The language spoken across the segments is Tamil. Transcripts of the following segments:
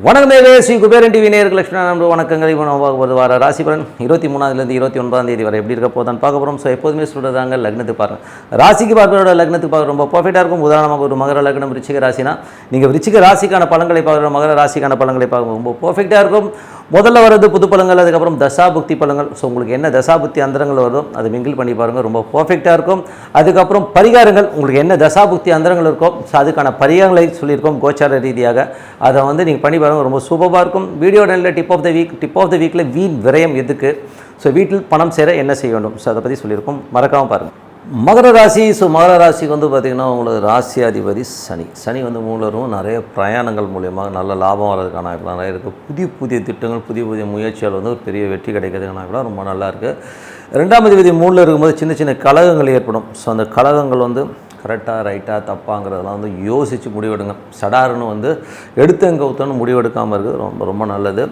வணக்கம் ஸ்ரீ குபேரன் டிவி நேயர்கள் லட்சுமண வணக்கங்கள். இப்போ வார ராசிபலன் 23 29 வரை எப்படி இருக்க போதான்னு பார்க்க போகிறோம். ஸோ எப்போதுமே சொல்கிறதாங்க லக்னத்துக்கு பாருங்கள். ராசிக்கு பார்க்குறோட லக்னத்துக்கு பார்க்குற ரொம்ப பர்ஃபெக்டாக இருக்கும். உதாரணமாக ஒரு மகர லக்னம் விருச்சிக ராசினா நீங்கள் விருச்சிக ராசிக்கான பலன்களை பார்க்குற மகர ராசிக்கான பலன்களை பார்க்க ரொம்ப பர்ஃபெக்டாக இருக்கும். முதல்ல வர்றது புது பலங்கள், அதுக்கப்புறம் தசாபுக்தி பலங்கள். ஸோ உங்களுக்கு என்ன தசாபுக்தி அந்தரங்கள் வருதோ அதை மிங்கிள் பண்ணி பாருங்கள், ரொம்ப பர்ஃபெக்டாக இருக்கும். அதுக்கப்புறம் பரிகாரங்கள், உங்களுக்கு என்ன தசாபுக்தி அந்தரங்கள் இருக்கோ ஸோ அதுக்கான பரிகாரங்களை சொல்லியிருக்கோம் கோச்சார ரீதியாக. அதை வந்து நீங்கள் பண்ணி பாருங்கள், ரொம்ப சூப்பராக இருக்கும். வீடியோ நல்ல டிப் ஆஃப் த வீக்கில் வீண் விரயம் எதுக்கு, ஸோ வீட்டில் பணம் சேர என்ன செய்ய வேண்டும், ஸோ அதை பற்றி சொல்லியிருக்கோம், மறக்காமல் பாருங்கள். மகர ராசி. ஸோ மகர ராசிக்கு வந்து பார்த்திங்கன்னா உங்களுக்கு ராசியாதிபதி சனி வந்து மூலரும் நிறைய பிரயாணங்கள் மூலியமாக நல்ல லாபம் வர்றதுக்கான வாய்ப்புலாம் நிறைய இருக்குது. புதிய திட்டங்கள், புதிய முயற்சியால் வந்து ஒரு பெரிய வெற்றி கிடைக்கிறதுக்கான வாய்ப்புலாம் ரொம்ப நல்லா இருக்குது. 2ஆம் அதிபதி 3ல் இருக்கும்போது சின்ன கலகங்கள் ஏற்படும். ஸோ அந்த கலகங்கள் வந்து கரெக்டாக ரைட்டாக தப்பாங்கிறதெல்லாம் வந்து யோசித்து முடிவெடுங்க. சடாருன்னு வந்து எடுத்தங்கவுத்தன்னு முடிவெடுக்காமல் இருக்குது ரொம்ப ரொம்ப நல்லது.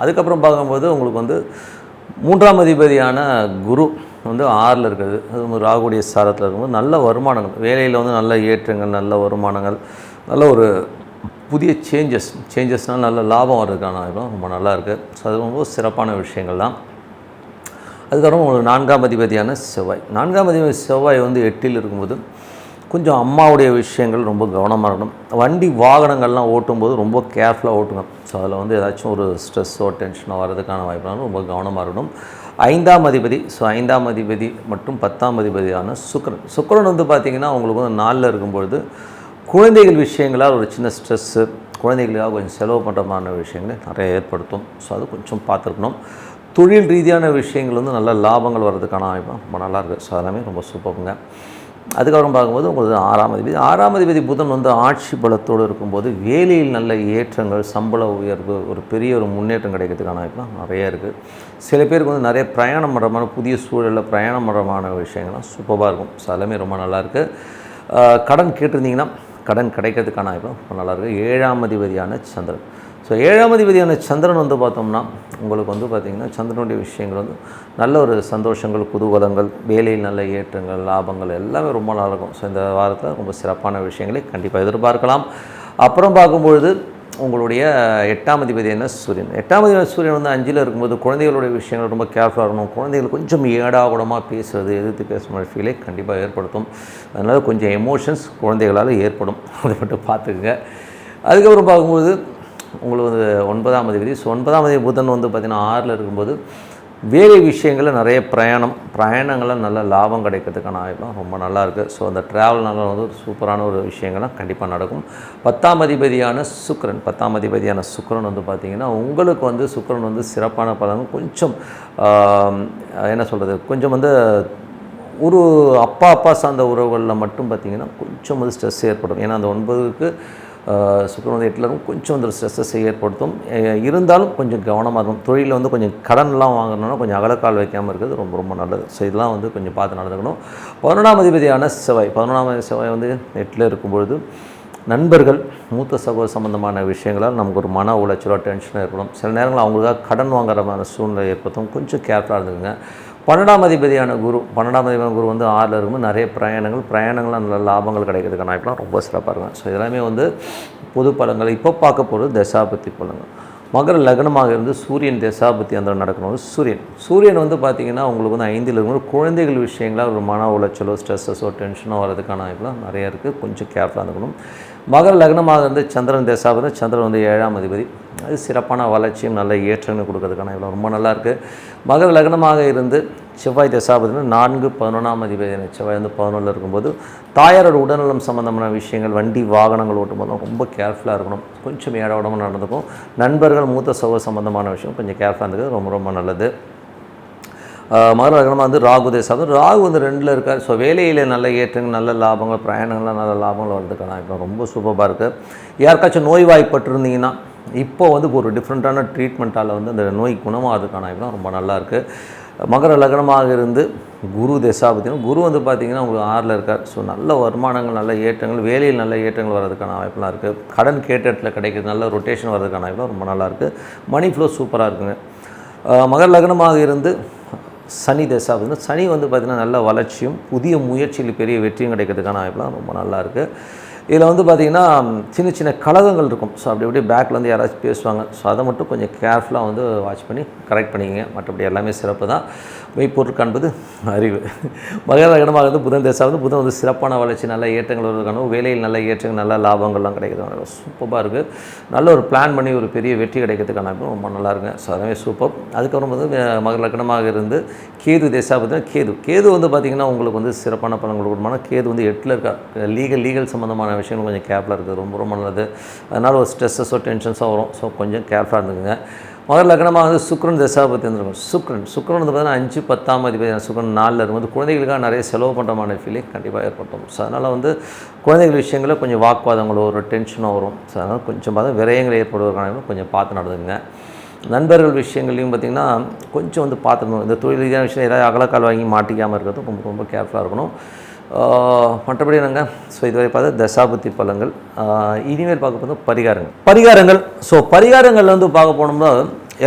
அதுக்கப்புறம் பார்க்கும்போது உங்களுக்கு வந்து 3ஆம் அதிபதியான குரு வந்து 6ல் இருக்கிறது, அது ராகுடைய சாரத்தில் இருக்கும்போது நல்ல வருமானங்கள், வேலையில் வந்து நல்ல ஏற்றங்கள், நல்ல வருமானங்கள், நல்ல ஒரு புதிய சேஞ்சஸ்னால் நல்ல லாபம் வர்றதுக்கான வாய்ப்பும் ரொம்ப நல்லா இருக்குது. ஸோ அது ரொம்ப சிறப்பான விஷயங்கள் தான். அதுக்கப்புறம் உங்களுக்கு 4ஆம் அதிபதியான செவ்வாய் வந்து 8ல் இருக்கும்போது கொஞ்சம் அம்மாவுடைய விஷயங்கள் ரொம்ப கவனமாக இருக்கணும். வண்டி வாகனங்கள்லாம் ஓட்டும்போது ரொம்ப கேர்ஃபுல்லாக ஓட்டுங்க. ஸோ அதில் வந்து ஏதாச்சும் ஒரு ஸ்ட்ரெஸ்ஸோ டென்ஷனோ வர்றதுக்கான வாய்ப்புனாலும் ரொம்ப கவனமாக இருக்கணும். 5ஆம் அதிபதி. ஸோ 5ஆம் அதிபதி மற்றும் 10ஆம் அதிபதியான சுக்கிரன் வந்து பார்த்திங்கன்னா உங்களுக்கு வந்து 4ல் இருக்கும்பொழுது குழந்தைகள் விஷயங்களால் ஒரு சின்ன ஸ்ட்ரெஸ்ஸு, குழந்தைகளுக்காக கொஞ்சம் செலவு பண்ணுறமான விஷயங்களை நிறைய ஏற்படுத்தும். ஸோ அது கொஞ்சம் பார்த்துருக்கணும். தொழில் ரீதியான விஷயங்கள் வந்து நல்ல லாபங்கள் வர்றதுக்கான வாய்ப்பு ரொம்ப நல்லாயிருக்கு. ஸோ அதெல்லாமே ரொம்ப சூப்பருங்க. அதுக்கப்புறம் பார்க்கும்போது உங்களுக்கு 6ஆம் அதிபதி புதன் வந்து ஆட்சி பலத்தோடு இருக்கும்போது வேலையில் நல்ல ஏற்றங்கள், சம்பள உயர்வு, ஒரு பெரிய ஒரு முன்னேற்றம் கிடைக்கிறதுக்கான வாய்ப்புலாம் நிறைய இருக்குது. சில பேருக்கு வந்து நிறைய பிரயாணம் பண்ணுறமான புதிய சூழலில் பிரயாணம் பண்ணுறமான விஷயங்கள்லாம் சூப்பராக இருக்கும். ஸோ எல்லாமே ரொம்ப நல்லாயிருக்கு. கடன் கேட்டிருந்தீங்கன்னா கடன் கிடைக்கிறதுக்கான வாய்ப்புலாம் ரொம்ப நல்லாயிருக்கு. 7ஆம் அதிபதியான சந்திரன். ஸோ 7ஆம் அதிபதியான சந்திரன் வந்து பார்த்தோம்னா உங்களுக்கு வந்து பார்த்திங்கன்னா சந்திரனுடைய விஷயங்கள் வந்து நல்ல ஒரு சந்தோஷங்கள், குதூகலங்கள், வேலையில் நல்ல ஏற்றங்கள், லாபங்கள் எல்லாமே ரொம்ப நல்லாயிருக்கும். ஸோ இந்த வாரத்தில் ரொம்ப சிறப்பான விஷயங்களை கண்டிப்பாக எதிர்பார்க்கலாம். அப்புறம் பார்க்கும்பொழுது உங்களுடைய 8ஆம் அதிபதியான சூரியன். 8ஆம் அதிபதி சூரியன் வந்து 5ல் இருக்கும்போது குழந்தைகளுடைய விஷயங்கள் ரொம்ப கேர்ஃபுல்லாக இருக்கணும். குழந்தைகள் கொஞ்சம் ஏடாகூடமாக பேசுகிறது, எதிர்த்து பேசுகிற ஃபீலை கண்டிப்பாக ஏற்படுத்தும். அதனால் கொஞ்சம் எமோஷன்ஸ் குழந்தைகளால் ஏற்படும், அதை மட்டும் பார்த்துக்குங்க. அதுக்கப்புறம் பார்க்கும்போது உங்களுக்கு வந்து 9ஆம் அதிபதி. ஸோ 9ஆம் அதிபதி புதன் வந்து பார்த்திங்கன்னா 6ல் இருக்கும்போது வேலை விஷயங்களில் நிறைய பிரயாணங்களில் நல்ல லாபம் கிடைக்கிறதுக்கான வாய்ப்புலாம் ரொம்ப நல்லாயிருக்கு. ஸோ அந்த ட்ராவல்னால வந்து சூப்பரான ஒரு விஷயங்கள்லாம் கண்டிப்பாக நடக்கும். 10ஆம் அதிபதியான சுக்கிரன் வந்து பார்த்திங்கன்னா உங்களுக்கு வந்து சுக்கிரன் வந்து சிறப்பான பலன். கொஞ்சம் என்ன சொல்கிறது, கொஞ்சம் வந்து ஒரு அப்பா சார்ந்த உறவுகளில் மட்டும் பார்த்திங்கன்னா கொஞ்சம் வந்து ஸ்ட்ரெஸ் ஏற்படும். ஏன்னா அந்த 9க்கு சுக்கிரன் வந்து 8ல் இருக்கும், கொஞ்சம் வந்து ஸ்ட்ரெஸ்ஸை ஏற்படுத்தும். இருந்தாலும் கொஞ்சம் கவனமாக இருக்கும். தொழிலில் வந்து கொஞ்சம் கடன்லாம் வாங்கணுன்னா கொஞ்சம் அகலக்கால் வைக்காமல் இருக்கிறது ரொம்ப ரொம்ப நல்லது. ஸோ இதெல்லாம் வந்து கொஞ்சம் பார்த்து நடந்துக்கணும். 11ஆம் அதிபதியான செவ்வாய் வந்து 8ல் இருக்கும்பொழுது நண்பர்கள், மூத்த சகோதர சம்பந்தமான விஷயங்களால் நமக்கு ஒரு மன உளைச்சலோ டென்ஷனோ ஏற்படும். சில நேரங்களில் அவங்களுக்காக கடன் வாங்குற மாதிரி சூழ்நிலை ஏற்படுத்தும். கொஞ்சம் கேர்ஃபுல்லாக இருந்துக்குங்க. 12ஆம் அதிபதியான குரு வந்து 6ல் இருக்கும்போது நிறைய பிரயாணங்கள்லாம் நல்ல லாபங்கள் கிடைக்கிறதுக்கான வாய்ப்புலாம் ரொம்ப சிறப்பாக இருக்கும். ஸோ இதெல்லாமே வந்து பொது பலன்கள். இப்போ பார்க்க போகிறது தசாபுத்தி பலன்கள். மகர லக்னமாக இருந்து சூரியன் தசாபுத்தி அந்த நடக்கணும். சூரியன் வந்து பார்த்திங்கன்னா உங்களுக்கு வந்து 5ல் இருக்கும்போது குழந்தைகள் விஷயங்களாக ஒரு மன உளைச்சலோ ஸ்ட்ரெஸ்ஸோ டென்ஷனோ வரதுக்கான வாய்ப்புலாம் நிறைய இருக்குது. கொஞ்சம் கேர்ஃபுல்லாக இருக்கணும். மகர லக்னமாக இருந்து சந்திரன் தசாபதி. சந்திரன் வந்து 7ஆம் அதிபதி. அது சிறப்பான வளர்ச்சியும் நல்ல ஏற்றங்கள் கொடுக்கறதுக்கான இவ்வளோ ரொம்ப நல்லாயிருக்கு. மகர லக்னமாக இருந்து செவ்வாய் தசாபதினா 4-11ஆம் அதிபதி செவ்வாய் வந்து 11ல் இருக்கும்போது தாயாரோட உடல்நலம் சம்மந்தமான விஷயங்கள், வண்டி வாகனங்கள் ஓட்டும்போது ரொம்ப கேர்ஃபுல்லாக இருக்கணும். கொஞ்சம் ஏடாவிடமாக நடந்துக்கும். நண்பர்கள், மூத்த சகோதர சம்மந்தமான விஷயம் கொஞ்சம் கேர்ஃபுல்லாக இருந்தது ரொம்ப ரொம்ப நல்லது. மகர லக்னமாக வந்து ராகு வந்து 2ல் இருக்கார். ஸோ வேலையில் நல்ல ஏற்றங்கள், நல்ல லாபங்கள், பிரயாணங்கள்லாம் நல்ல லாபங்கள் வர்றதுக்கான இப்போ ரொம்ப சூப்பராக இருக்குது. யாருக்காச்சும் நோய்வாய்ப்பட்டிருந்தீங்கன்னா இப்போ வந்து ஒரு டிஃப்ரெண்ட்டான ட்ரீட்மெண்ட்டால் வந்து அந்த நோய் குணமாகிறதுக்கான வாய்ப்புலாம் ரொம்ப நல்லாயிருக்கு. மகர லக்னமாக இருந்து குரு தசாபதினா குரு வந்து பார்த்திங்கன்னா உங்களுக்கு 6ல் இருக்கார். ஸோ நல்ல வருமானங்கள், நல்ல ஏற்றங்கள், வேலையில் நல்ல ஏற்றங்கள் வர்றதுக்கான வாய்ப்புலாம் இருக்குது. கடன் கேட்ட இடத்துல கிடைக்கிறது, நல்ல ரொட்டேஷன் வர்றதுக்கான வாய்ப்புலாம் ரொம்ப நல்லாயிருக்கு. மணி ஃப்ளோ சூப்பராக இருக்குங்க. மகர லக்னமாக இருந்து சனி தசா வந்து சனி வந்து பார்த்திங்கன்னா நல்ல வளர்ச்சியும் புதிய முயற்சியில் பெரிய வெற்றியும் கிடைக்கிறதுக்கான வாய்ப்புலாம் ரொம்ப நல்லாயிருக்கு. இதில் வந்து பார்த்திங்கன்னா சின்ன சின்ன கலகங்கள் இருக்கும். ஸோ அப்படி இப்படி பேக்கில் வந்து யாராச்சும் பேசுவாங்க. ஸோ அதை மட்டும் கொஞ்சம் கேர்ஃபுல்லாக வந்து வாட்ச் பண்ணி கரெக்ட் பண்ணிக்கங்க. மற்றபடி எல்லாமே சிறப்பு தான். மெய்ப்பொருள் காண்பது அறிவு. மகர லக்னமாக வந்து புதன் தசா வந்து புதன் வந்து சிறப்பான வளர்ச்சி, நல்ல ஏற்றங்கள் வருவதற்கான வேலையில் நல்ல ஏற்றங்கள், நல்ல லாபங்கள்லாம் கிடைக்கிறதுக்கான சூப்பராக இருக்குது. நல்ல ஒரு பிளான் பண்ணி ஒரு பெரிய வெற்றி கிடைக்கிறதுக்கான ரொம்ப நல்லா இருக்குங்க. ஸோ அதுவே சூப்பர். அதுக்கப்புறம் வந்து மகர லக்னமாக இருந்து கேது தசா பார்த்தீங்கன்னா கேது வந்து பார்த்திங்கன்னா உங்களுக்கு வந்து சிறப்பான பலன்கள் கொடுக்கணும்னா கேது வந்து 8ல் இருக்கா. லீகல் சம்மந்தமான விஷயங்கள் கொஞ்சம் கேர்ஃபுல்லாக இருக்குது. ரொம்ப நல்லது. அதனால் ஒரு ஸ்ட்ரெஸ்ஸஸோ டென்ஷன்ஸோ வரும். ஸோ கொஞ்சம் கேர்ஃபுல்லாக இருந்துக்குங்க. மகர லக்னமாக வந்து சுக்ரன் தசா பற்றி வந்துருக்கும். சுக்ரன் வந்து பார்த்தீங்கன்னா 5, 10ஆம் அதிபதி சுக்ரன் 4ல் இருக்கும்போது குழந்தைகளுக்காக நிறைய செலவு பண்ணுறமான ஃபீலிங் கண்டிப்பாக ஏற்படும். ஸோ அதனால் வந்து குழந்தைகள் விஷயங்களில் கொஞ்சம் வாக்குவாதங்களோ ஒரு டென்ஷனோ வரும். ஸோ அதனால் கொஞ்சம் பார்த்தா விரயங்கள் ஏற்படுவதற்கான கொஞ்சம் பார்த்து நடந்துங்க. நண்பர்கள் விஷயங்கள்லையும் பார்த்திங்கன்னா கொஞ்சம் வந்து பார்த்துக்கணும். இந்த தொழில் ரீதியான விஷயம் ஏதாவது அகலக்கால் வாங்கி மாட்டிக்காமல் இருக்கிறது ரொம்ப கேர்ஃபுல்லாக இருக்கணும். மற்றபடி நாங்கள் ஸோ இதுவரை பார்த்தா தசாபுத்தி பலன்கள். இனிமேல் பார்க்க போது பரிகாரங்கள். ஸோ பரிகாரங்கள் வந்து பார்க்க போனோம்னா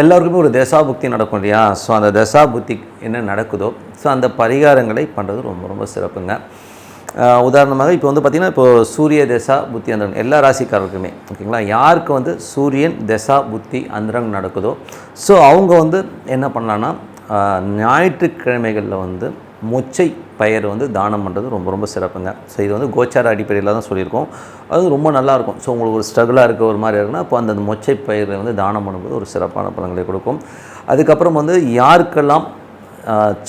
எல்லாருக்குமே ஒரு தசாபுக்தி நடக்கும் இல்லையா. ஸோ அந்த தசாபுத்தி என்ன நடக்குதோ ஸோ அந்த பரிகாரங்களை பண்ணுறது ரொம்ப சிறப்புங்க. உதாரணமாக இப்போ வந்து பார்த்திங்கன்னா இப்போது சூரிய தசா புத்தி அந்தரங்க எல்லா ராசிக்காரருக்குமே ஓகேங்களா. யாருக்கு வந்து சூரியன் தசா புத்தி அந்தரங்க நடக்குதோ ஸோ அவங்க வந்து என்ன பண்ணலான்னா ஞாயிற்றுக்கிழமைகளில் வந்து மொச்சை பயிர் வந்து தானம் பண்ணுறது ரொம்ப சிறப்புங்க. ஸோ இது வந்து கோச்சார அடிப்படையில் தான் சொல்லியிருக்கோம். அது ரொம்ப நல்லாயிருக்கும். ஸோ உங்களுக்கு ஒரு ஸ்ட்ரகிளாக இருக்க ஒரு மாதிரி இருக்குன்னா அப்போ அந்த மொச்சை பயிரை வந்து தானம் பண்ணும்போது ஒரு சிறப்பான பலன்களை கொடுக்கும். அதுக்கப்புறம் வந்து யாருக்கெல்லாம்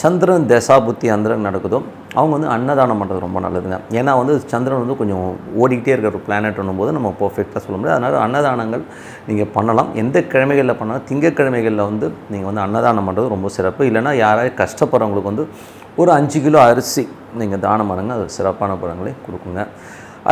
சந்திரன் தசா புத்தி அந்தரங்க நடக்குதோ அவங்க வந்து அன்னதானம் பண்ணுறது ரொம்ப நல்லதுங்க. ஏன்னா வந்து சந்திரன் வந்து கொஞ்சம் ஓடிக்கிட்டே இருக்கிற ஒரு பிளானட் போது நம்ம பர்ஃபெக்டாக சொல்ல முடியாது. அதனால் அன்னதானங்கள் நீங்கள் பண்ணலாம். எந்த கிழமைகளில் பண்ணாலும் திங்கக்கிழமைகளில் வந்து நீங்கள் வந்து அன்னதானம் பண்ணுறது ரொம்ப சிறப்பு. இல்லைனா யாராவது கஷ்டப்படுறவங்களுக்கு வந்து ஒரு 5 கிலோ அரிசி நீங்கள் தானம் பண்ணுங்க. அது சிறப்பான பலன்களை கொடுக்குங்க.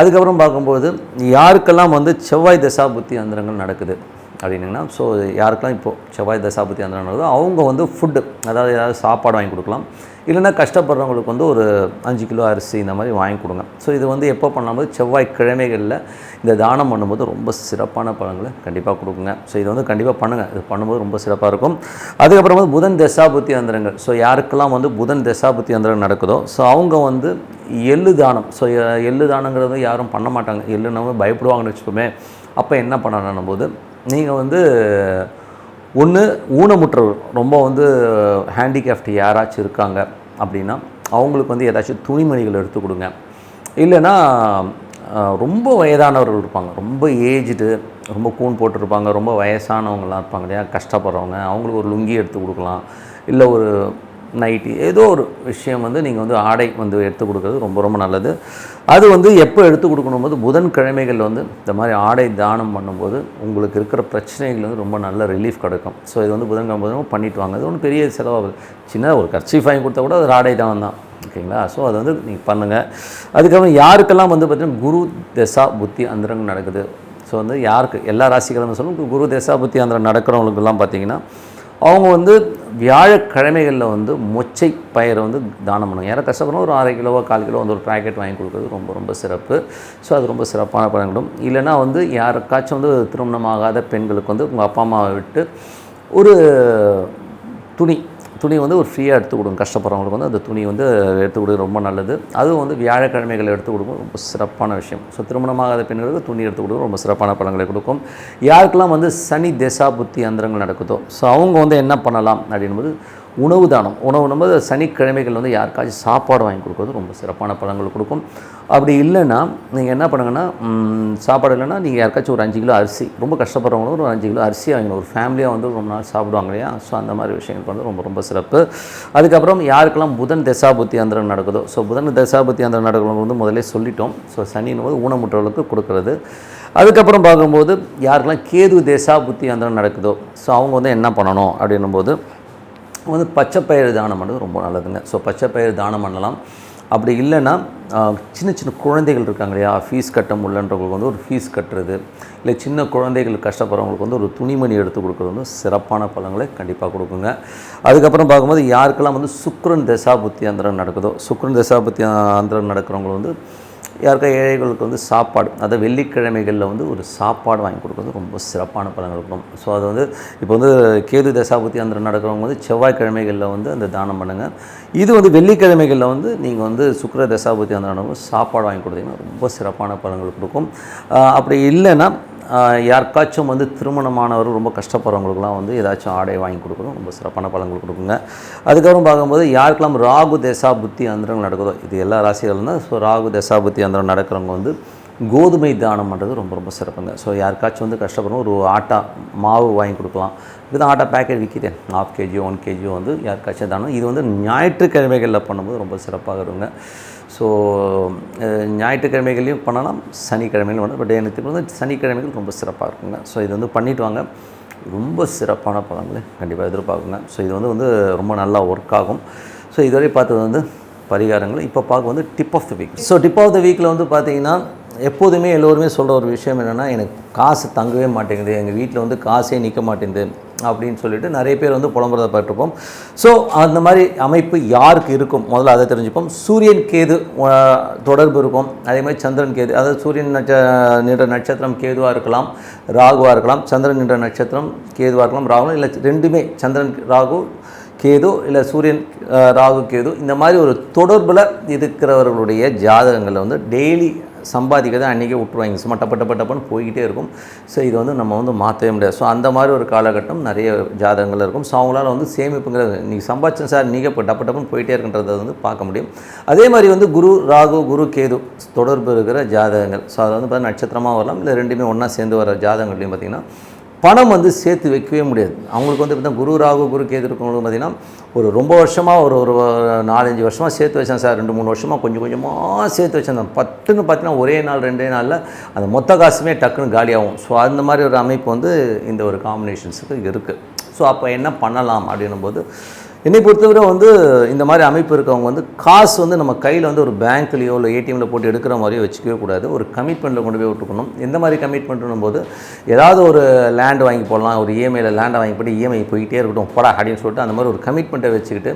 அதுக்கப்புறம் பார்க்கும்போது யாருக்கெல்லாம் வந்து செவ்வாய் தசா புத்தி அந்தரங்கள் நடக்குது அப்படின்னிங்கன்னா ஸோ யாருக்கெல்லாம் இப்போது செவ்வாய் தசாபுத்தி அந்த நடக்குதோ அவங்க வந்து ஃபுட்டு அதாவது ஏதாவது சாப்பாடு வாங்கி கொடுக்கலாம். இல்லைனா கஷ்டப்படுறவங்களுக்கு வந்து ஒரு 5 கிலோ அரிசி இந்த மாதிரி வாங்கி கொடுங்க. ஸோ இது வந்து எப்போ பண்ணும்போது செவ்வாய்க்கிழமைகளில் இந்த தானம் பண்ணும்போது ரொம்ப சிறப்பான பலன்களை கண்டிப்பாக கொடுக்குங்க. ஸோ இது வந்து கண்டிப்பாக பண்ணுங்கள். இது பண்ணும்போது ரொம்ப சிறப்பாக இருக்கும். அதுக்கப்புறம் வந்து புதன் தசாபுத்தி அந்தரங்கள். ஸோ யாருக்கெல்லாம் வந்து புதன் தசாபுத்தி அந்தரங்கள் நடக்குதோ ஸோ அவங்க வந்து எள்ளு தானம். ஸோ எள்ளு தானங்கிறது யாரும் பண்ண மாட்டாங்க. எள்ளுன்னு பயப்படுவாங்கன்னு வச்சுக்கோமே. அப்போ என்ன பண்ணணும் போது நீங்கள் வந்து ஒன்று ஊனமுற்றவர் ரொம்ப வந்து ஹேண்டிகேப்ட் யாராச்சும் இருக்காங்க அப்படின்னா அவங்களுக்கு வந்து ஏதாச்சும் துணிமணிகள் எடுத்து கொடுங்க. இல்லைன்னா ரொம்ப வயதானவர்கள் இருப்பாங்க, ரொம்ப ஏஜ்டு, ரொம்ப கூன் போட்டிருப்பாங்க, ரொம்ப வயசானவங்களாம் இருப்பாங்க இல்லையா, கஷ்டப்படுறவங்க, அவங்களுக்கு ஒரு லுங்கி எடுத்து கொடுக்கலாம். இல்லை ஒரு நைட்டி ஏதோ ஒரு விஷயம் வந்து நீங்கள் வந்து ஆடை வந்து எடுத்து கொடுக்குறது ரொம்ப நல்லது. அது வந்து எப்போ எடுத்து கொடுக்கணும் போது புதன்கிழமைகளில் வந்து இந்த மாதிரி ஆடை தானம் பண்ணும்போது உங்களுக்கு இருக்கிற பிரச்சனைகள் வந்து ரொம்ப நல்ல ரிலீஃப் கிடைக்கும். ஸோ இது வந்து புதன்கிழமை பண்ணிட்டு வாங்க. அது ஒன்றும் பெரிய செலவாகுது. சின்ன ஒரு கர்ச்சீஃப் வாங்கி கொடுத்தா கூட அது ஆடை தானம் தான் ஓகேங்களா. ஸோ அது வந்து நீங்கள் பண்ணுங்கள். அதுக்கப்புறம் யாருக்கெல்லாம் வந்து பார்த்திங்கன்னா குரு தசா புத்தி அந்தரங்க நடக்குது. ஸோ வந்து யாருக்கு எல்லா ராசிகளும் சொல்லும் குரு தசா புத்தி அந்தரங்க நடக்கிறவங்களுக்கெல்லாம் பார்த்திங்கன்னா அவங்க வந்து வியாழக்கிழமைகளில் வந்து மொச்சை பயிரை வந்து தானம் பண்ணுவாங்க. யாரும் கஷ்டப்படணும் ஒரு 1/2 கிலோவோ 1/4 கிலோ வந்து ஒரு பேக்கெட் வாங்கி கொடுக்குறது ரொம்ப சிறப்பு. ஸோ அது ரொம்ப சிறப்பான பலன்களும். இல்லைனா வந்து யாருக்காச்சும் வந்து திருமணமாகாத பெண்களுக்கு வந்து உங்கள் அப்பா அம்மாவை விட்டு ஒரு துணி வந்து ஒரு ஃப்ரீயாக எடுத்து கொடுங்க. கஷ்டப்படுறவங்களுக்கு வந்து அந்த துணி வந்து எடுத்து கொடுக்க ரொம்ப நல்லது. அதுவும் வந்து வியாழக்கிழமைகள் எடுத்து கொடுக்கும் ரொம்ப சிறப்பான விஷயம். ஸோ திருமணமாகாத பெண்களுக்கு துணி எடுத்து கொடுக்க ரொம்ப சிறப்பான பலன்களை கொடுக்கும். யாருக்கெல்லாம் வந்து சனி தசா புத்தி அந்தரங்கள் நடக்குதோ ஸோ அவங்க வந்து என்ன பண்ணலாம் அப்படின்போது உணவு தானம். உணவுனும்போது சனிக்கிழமைகள் வந்து யாருக்காச்சும் சாப்பாடு வாங்கி கொடுக்குறது ரொம்ப சிறப்பான பலன்கள் கொடுக்கும். அப்படி இல்லைன்னா நீங்கள் என்ன பண்ணுங்கன்னா சாப்பாடு இல்லைன்னா நீங்கள் யாருக்காச்சும் ஒரு 5 கிலோ அரிசி, ரொம்ப கஷ்டப்படுறவங்களும் ஒரு 5 கிலோ அரிசி வாங்கணும். ஒரு ஃபேமிலியாக வந்து ரொம்ப நாள் சாப்பிடுவாங்க இல்லையா. ஸோ அந்த மாதிரி விஷயங்கள் வந்து ரொம்ப சிறப்பு. அதுக்கப்புறம் யாருக்கெல்லாம் புதன் தசாபுத்தி அந்தரம் நடக்குதோ ஸோ புதன் தசாபுத்தி அந்தரம் நடக்கிறவங்க வந்து முதலே சொல்லிட்டோம். ஸோ சனின்னு போது ஊனமுற்றவர்களுக்கு கொடுக்குறது. அதுக்கப்புறம் பார்க்கும்போது யாருக்கெல்லாம் கேது தசாபுத்தி அந்தரம் நடக்குதோ ஸோ அவங்க வந்து என்ன பண்ணணும் அப்படின்னும்போது வந்து பச்சைப்பயிறு தானம் பண்ணுறது ரொம்ப நல்லதுங்க. ஸோ பச்சைப்பயிறு தானம் பண்ணலாம். அப்படி இல்லைன்னா சின்ன குழந்தைகள் இருக்காங்க இல்லையா, ஃபீஸ் கட்ட முடியலன்றவங்களுக்கு வந்து ஒரு ஃபீஸ் கட்டுறது, இல்லை சின்ன குழந்தைகள் கஷ்டப்படுறவங்களுக்கு வந்து ஒரு துணிமணி எடுத்து கொடுக்குறது வந்து சிறப்பான பலன்களை கண்டிப்பாக கொடுக்குங்க. அதுக்கப்புறம் பார்க்கும்போது யாருக்கெல்லாம் வந்து சுக்ரன் தசாபுத்தி அந்தரம் நடக்குதோ சுக்ரன் தசாபுத்தி அந்தரம் நடக்கிறவங்க வந்து யாருக்கா ஏழைகளுக்கு வந்து சாப்பாடு, அதை வெள்ளிக்கிழமைகளில் வந்து ஒரு சாப்பாடு வாங்கி கொடுக்குறது ரொம்ப சிறப்பான பலன்கள் இருக்கும். ஸோ அது வந்து இப்போ வந்து கேது தசாபுத்தி அந்தரம் நடக்கிறவங்க வந்து செவ்வாய்க்கிழமைகளில் வந்து அந்த தானம் பண்ணுங்கள். இது வந்து வெள்ளிக்கிழமைகளில் வந்து நீங்கள் வந்து சுக்கிர தசாபுத்தி அந்தரம் சாப்பாடு வாங்கி கொடுத்தீங்கன்னா ரொம்ப சிறப்பான பலன்கள் கொடுக்கும். அப்படி இல்லைன்னா யாருக்காச்சும் வந்து திருமணமானவர் ரொம்ப கஷ்டப்படுறவங்களுக்குலாம் வந்து ஏதாச்சும் ஆடை வாங்கி கொடுக்குறோம், ரொம்ப சிறப்பான பலன்கள் கொடுக்குங்க. அதுக்கப்புறம் பார்க்கும்போது யாருக்கெல்லாம் ராகு தசா புத்தி அந்தரம் நடக்குதோ, இது எல்லா ராசிகளும் தான். ஸோ ராகு தசா புத்தி அந்தரம் நடக்கிறவங்க வந்து கோதுமை தானம் பண்ணுறது ரொம்ப ரொம்ப சிறப்புங்க. ஸோ யாருக்காச்சும் வந்து கஷ்டப்படுறோம் ஒரு ஆட்டா மாவு வாங்கி கொடுக்கலாம். இதுதான் ஆட்டா பேக்கெட் விற்கிதேன், 1/2 kg 1 kg வந்து யாருக்காச்சும் தானம். இது வந்து ஞாயிற்றுக்கிழமைகளில் பண்ணும்போது ரொம்ப சிறப்பாக இருங்க. ஸோ ஞாயிற்றுக்கிழமைகளையும் பண்ணலாம், சனிக்கிழமையிலும் பண்ணலாம். பட் எனக்கு வந்து சனிக்கிழமைகள் ரொம்ப சிறப்பாக இருக்குங்க. ஸோ இது வந்து பண்ணிவிட்டு வாங்க, ரொம்ப சிறப்பான பலன்களை கண்டிப்பாக எதிர்பார்க்குங்க. ஸோ இது வந்து ரொம்ப நல்லா ஒர்க் ஆகும். ஸோ இதுவரை பார்த்தது வந்து பரிகாரங்கள். இப்போ பார்க்க வந்து tip of the week. So tip of the வீக்கில் வந்து பார்த்திங்கன்னா எப்போதுமே எல்லோருமே சொல்கிற ஒரு விஷயம் என்னென்னா, எனக்கு காசு தங்கவே மாட்டேங்குது, எங்கள் வீட்டில் வந்து காசே நிற்க மாட்டேங்குது அப்படின்னு சொல்லிட்டு நிறைய பேர் வந்து புலம்புறதை பட்டிருப்போம். ஸோ அந்த மாதிரி அமைப்பு யாருக்கு இருக்கும் முதல்ல அதை தெரிஞ்சுப்போம். சூரியன் கேது தொடர்பு இருக்கும். அதே மாதிரி சந்திரன் கேது, அதாவது சூரியன் நின்ற நட்சத்திரம் கேதுவாக இருக்கலாம், ராகுவாக இருக்கலாம். சந்திரன் நின்ற நட்சத்திரம் கேதுவாக இருக்கலாம், ராகு இல்லை ரெண்டுமே, சந்திரன் ராகு கேது இல்லை சூரியன் ராகு கேது, இந்த மாதிரி ஒரு தொடர்பில் இருக்கிறவர்களுடைய ஜாதகங்களில் வந்து டெய்லி சம்பாதிக்கிறத அன்றைக்கே விட்டுருவாங்க, சும்மா டப்பன்னு போய்கிட்டே இருக்கும். ஸோ இது வந்து நம்ம வந்து மாற்றவே முடியாது. ஸோ அந்த மாதிரி ஒரு காலகட்டம் நிறைய ஜாதகங்கள் இருக்கும். ஸோ அவங்களால வந்து சேமிப்புங்கிறது நீங்கள் சம்பாதிச்சேன் சார் நீங்கள் இப்போ டப்புன்னு போயிட்டே இருக்கின்றதை வந்து பார்க்க முடியும். அதே மாதிரி வந்து குரு ராகு குரு கேது தொடர்பு இருக்கிற ஜாதகங்கள், ஸோ அதை வந்து பார்த்தா நட்சத்திரமாக வரலாம், இல்லை ரெண்டுமே ஒன்றா சேர்ந்து வர ஜாதகங்கள்லையும் பார்த்திங்கன்னா பணம் வந்து சேர்த்து வைக்கவே முடியாது. அவங்களுக்கு வந்து இப்போ குரு ராகு குரு கேது இருக்கவங்களுக்கு பார்த்திங்கன்னா ஒரு ரொம்ப வருஷமாக ஒரு 4-5 வருஷமாக சேர்த்து வச்சேன் சார், 2-3 வருஷமாக கொஞ்சம் கொஞ்சமாக சேர்த்து வச்சேன், பட்டுன்னு பார்த்தீங்கன்னா ஒரே நாள் 2 நாளில் அந்த மொத்த காசுமே டக்குன்னு காலியாகும். ஸோ அந்த மாதிரி ஒரு அமைப்பு வந்து இந்த ஒரு காம்பினேஷன்ஸுக்கு இருக்குது. ஸோ அப்போ என்ன பண்ணலாம் அப்படின்னும் போது என்னை பொறுத்தவரை வந்து இந்த மாதிரி அமைப்பு இருக்கவங்க வந்து காசு வந்து நம்ம கையில் வந்து ஒரு பேங்க்லேயோ இல்லை ஏடிஎம்மில் போட்டு எடுக்கிற மாதிரியோ வச்சுக்கவே கூடாது. ஒரு கமிட்மெண்ட்டில் கொண்டு போய் விட்டுக்கணும். எந்த மாதிரி கமிட்மெண்ட்னும் போது ஏதாவது ஒரு லேண்டு வாங்கி போடலாம், ஒரு இஎம்ஐயில் லேண்டை வாங்கி போட்டு இஎம்ஐ போயிட்டே இருக்கட்டும் போடா அப்படின்னு சொல்லிட்டு அந்த மாதிரி ஒரு கமிட்மெண்ட்டை வச்சுக்கிட்டு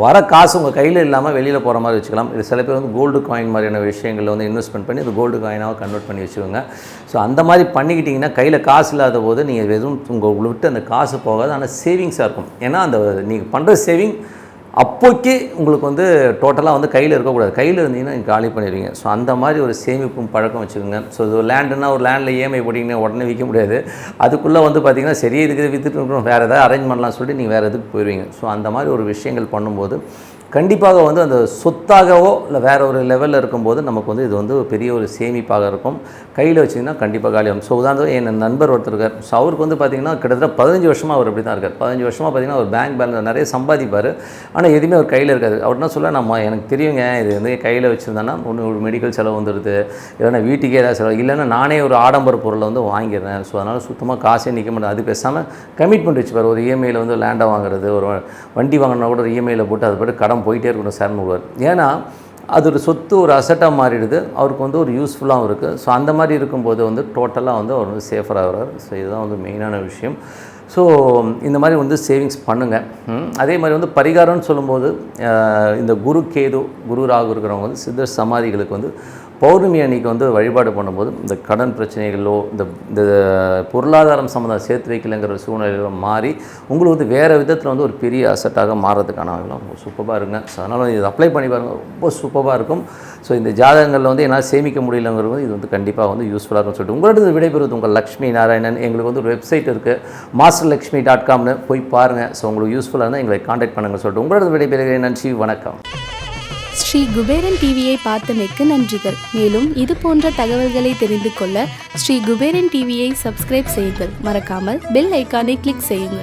வர காசு உங்கள் கையில் இல்லாமல் வெளியில் போகிற மாதிரி வச்சுக்கலாம். இது சில பேர் வந்து கோல்டு காயின் மாதிரியான விஷயங்களில் வந்து இன்வெஸ்ட்மெண்ட் பண்ணி அது கோல்டு காயினாக கன்வெர்ட் பண்ணி வச்சுக்கோங்க. ஸோ அந்த மாதிரி பண்ணிக்கிட்டிங்கன்னா கையில் காசு இல்லாத போது நீங்கள் எதுவும் உங்களை விட்டு அந்த காசு போகாது, ஆனால் சேவிங்ஸாக இருக்கும். ஏன்னா அந்த நீங்கள் பண்ணுற சேவிங் அப்போக்கே உங்களுக்கு வந்து டோட்டலாக வந்து கையில் இருக்கக்கூடாது, கையில் இருந்தீங்கன்னா நீங்கள் காலி பண்ணிடுவீங்க. ஸோ அந்த மாதிரி ஒரு சேமிப்பும் பழக்கம் வச்சுக்கோங்க. ஸோ இது லேண்டுன்னா ஒரு லேண்டில் இஎம்ஐ போட்டிங்கன்னா உடனே விற்க முடியாது, அதுக்குள்ளே வந்து பார்த்திங்கன்னா சரி இதுக்கு விற்றுட்டு இருக்கணும், வேறு எதாவது அரேஞ்ச் பண்ணலாம் சொல்லிட்டு நீங்கள் வேறு எதுக்கு போயிடுவீங்க. ஸோ அந்த மாதிரி ஒரு விஷயங்கள் பண்ணும்போது கண்டிப்பாக வந்து அந்த சொத்தாகவோ இல்லை வேறு ஒரு லெவலில் இருக்கும்போது நமக்கு வந்து இது வந்து பெரிய ஒரு சேமிப்பாக இருக்கும். கையில் வச்சிங்கன்னா கண்டிப்பாக காலியாகும். ஸோ உதாரணம் என் நண்பர் ஒருத்தர் இருக்கார். ஸோ அவருக்கு வந்து பார்த்திங்கன்னா கிட்டத்தட்ட 15 வருஷமாக அவர் இப்படி தான் இருக்கார். 15 வருஷமாக பார்த்திங்கன்னா ஒரு பேங்க் பேலன்ஸ் நிறைய சம்பாதிப்பார், ஆனால் எதுவுமே அவர் கையில் இருக்காது. அவர் என்ன சொல்ல, நம்ம எனக்கு தெரியுங்க இது வந்து கையில் வச்சுருந்தேன்னா ஒன்று ஒரு மெடிக்கல் செலவு வந்துடுது, இல்லைன்னா வீட்டுக்கே ஏதாவது செலவு, இல்லைன்னா நானே ஒரு ஆடம்பர பொருளை வந்து வாங்கிடுறேன். ஸோ அதனால் சுத்தமாக காசே நிற்க மாட்டேன். அது பேசாமல் கமிட்மெண்ட் வச்சுப்பார். ஒரு இஎம்ஐயில் வந்து லேண்டை வாங்குறது, ஒரு வண்டி வாங்கினா கூட ஒரு இஎம்ஐயில் போட்டு அது போய்ட்டு கடன் போயிட்டே இருக்கணும் சார்னு விடுவார். ஏன்னா அது ஒரு சொத்து ஒரு அசட்டாக மாறிடுது, அவருக்கு வந்து ஒரு யூஸ்ஃபுல்லாகவும் இருக்குது. ஸோ அந்த மாதிரி இருக்கும்போது வந்து டோட்டலாக வந்து அவர் வந்து சேஃபராக வர்றார். ஸோ இதுதான் வந்து மெயினான விஷயம். ஸோ இந்த மாதிரி வந்து சேவிங்ஸ் பண்ணுங்கள். அதே மாதிரி வந்து பரிகாரம்னு சொல்லும்போது இந்த குரு கேது குரு ராகு இருக்கிறவங்க வந்து சித்தர் சமாதிகளுக்கு வந்து பௌர்ணமி அன்னைக்கு வந்து வழிபாடு பண்ணும்போது இந்த கடன் பிரச்சனைகளோ இந்த பொருளாதாரம் சம்மந்தம் சேர்த்து வைக்கலைங்கிற சூழ்நிலைகளோ மாறி உங்களுக்கு வந்து வேறு விதத்தில் வந்து ஒரு பெரிய அசட்டாக மாறுறதுக்கான சூப்பராக இருங்க. ஸோ அதனால் இது அப்ளை பண்ணி பாருங்கள், ரொம்ப சூப்பராக இருக்கும். ஸோ இந்த ஜாதகங்களில் வந்து என்னால் சேமிக்க முடியலங்கிறது இது வந்து கண்டிப்பாக வந்து யூஸ்ஃபுல்லாக இருக்கும்னு சொல்லிட்டு உங்களோட விடைபெறுவது உங்கள் லக்ஷ்மி நாராயணன். எங்களுக்கு வந்து ஒரு வெப்சைட் இருக்குது, masterlakshmi.comனு போய் பாருங்கள். ஸோ உங்களுக்கு யூஸ்ஃபுல்லாக இருந்தால் எங்களை காண்டாக்ட் பண்ணுங்கள் சொல்லிட்டு உங்களோட விடைபெறுகிறேன். நன்றி, வணக்கம். ஸ்ரீ குபேரன் டிவியை பார்த்தமைக்கு நன்றிகள். மேலும் இது போன்ற தகவல்களை தெரிந்து கொள்ள ஸ்ரீ குபேரன் டிவியை சப்ஸ்கிரைப் செய்யுங்கள். மறக்காமல் பெல் ஐக்கானை கிளிக் செய்யுங்கள்.